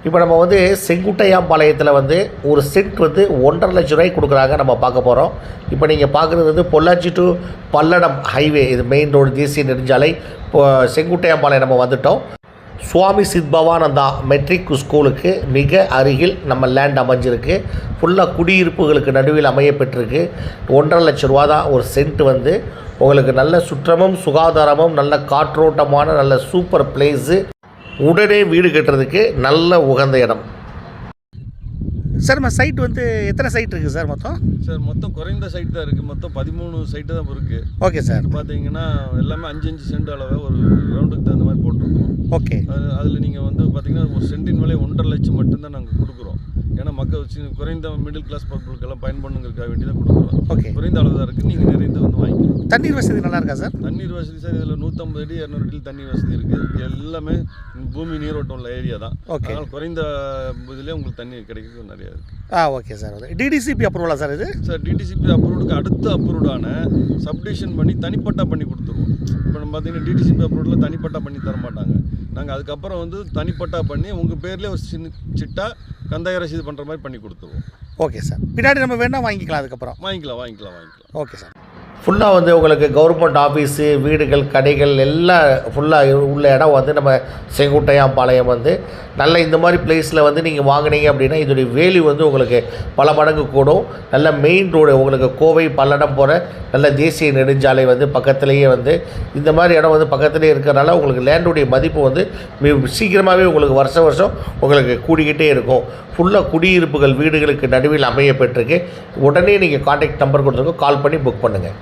இப்போ நம்ம வந்து செங்குட்டையாம்பாளையத்தில் வந்து ஒரு சென்ட் வந்து 1.5 லட்ச ரூபாய்க்கு கொடுக்குறாங்க. நம்ம பார்க்க போகிறோம். இப்போ நீங்கள் பார்க்குறது வந்து பொள்ளாச்சி டு பல்லடம் ஹைவே, இது மெயின் ரோடு, தேசிய நெடுஞ்சாலை. இப்போ செங்குட்டையாம்பாளையம் நம்ம வந்துவிட்டோம். சுவாமி சித்பவானந்தா மெட்ரிக் ஸ்கூலுக்கு மிக அருகில் நம்ம லேண்ட் அமைஞ்சிருக்கு. ஃபுல்லாக குடியிருப்புகளுக்கு நடுவில் அமைய பெற்றிருக்கு. 1.5 லட்ச ரூபா தான் ஒரு சென்ட் வந்து. உங்களுக்கு நல்ல சுற்றமும் சுகாதாரமும் நல்ல காற்றோட்டமான நல்ல சூப்பர் பிளேஸு. உடனே வீடு கட்டுறதுக்கு நல்ல உகந்த இடம். சார் நம்ம சைட் வந்து எத்தனை சைட் இருக்குது சார் மொத்தம்? சார் மொத்தம் குறைந்த சைட் தான் இருக்குது. மொத்தம் 13 சைட்டு தான் இருக்குது. Okay sir. பார்த்தீங்கன்னா எல்லாமே 5 சென்ட் அளவு ஒரு ரவுண்டுக்கு தகுந்த மாதிரி போட்டிருக்கோம். ஓகே. அதில் நீங்கள் வந்து பார்த்தீங்கன்னா ஒரு சென்டின் விலை 1.5 லட்சம் மட்டும்தான் நாங்கள் கொடுக்குறோம். ஏன்னா மக்கள் குறைந்த மிடில் கிளாஸ் பீப்புளுக்கெல்லாம் பயன்படுங்கிறதுக்காக வேண்டி தான் கொடுக்குறோம். ஓகே. குறைந்த அளவு தான் இருக்குது. நீங்கள் நிறைந்து வந்து வாங்கிக்கலாம். தண்ணீர் வசதி நல்லா இருக்கா சார்? தண்ணீர் வசதி சார் இதில் 150 அடி 200 அடி தண்ணீர் வசதி இருக்குது. எல்லாமே பூமி நீரோட்டம் உள்ள ஏரியா தான். ஓகே. அதனால் குறைந்த இதிலே உங்களுக்கு தண்ணி கிடைக்கிறது நிறையா இருக்குது. Okay sir. டிடிசிபி அப்ரூவலா சார் இது? சார் டிடிசிபி அப்ரூவ்டுக்கு அடுத்த அப்ரூவ்டான சப்டிஷன் பண்ணி தனிப்பட்டா பண்ணி கொடுத்துருவோம். இப்போ நம்ம பார்த்தீங்கன்னா டிடிசிபி அப்ரூவ்டில் தனிப்பட்டா பண்ணி தர மாட்டாங்க. நாங்கள் அதுக்கப்புறம் வந்து தனிப்பட்டா பண்ணி உங்கள் பேர்லேயே ஒரு சிட்டா கந்தாய ரசீது பண்ணுற மாதிரி பண்ணி கொடுத்துருவோம். Okay sir. பின்னாடி நம்ம வேணால் வாங்கிக்கலாம். அதுக்கப்புறம் வாங்கிக்கலாம். Okay sir. ஃபுல்லாக வந்து உங்களுக்கு கவர்மெண்ட் ஆஃபீஸு, வீடுகள், கடைகள் எல்லாம் ஃபுல்லாக உள்ள இடம் வந்து நம்ம செங்குட்டையாம்பாளையம் வந்து நல்ல இந்த மாதிரி பிளேஸில் வந்து நீங்கள் வாங்கினீங்க அப்படின்னா இதோடைய வேல்யூ வந்து உங்களுக்கு பல மடங்கு கூடும். நல்ல மெயின் ரோடு உங்களுக்கு கோவை பல்லடம் போகிற நல்ல தேசிய நெடுஞ்சாலை வந்து பக்கத்துலேயே வந்து இந்த மாதிரி இடம் வந்து பக்கத்துலேயே இருக்கிறனால உங்களுக்கு லேண்டுடைய மதிப்பு வந்து சீக்கிரமாகவே உங்களுக்கு வருஷம் உங்களுக்கு கூடிக்கிட்டே இருக்கும். ஃபுல்லாக குடியிருப்புகள் வீடுகளுக்கு நடுவில் அமைய பெற்றிருக்கு. உடனே நீங்கள் கான்டாக்ட் நம்பர் கொடுத்துருக்கோம், கால் பண்ணி புக் பண்ணுங்கள்.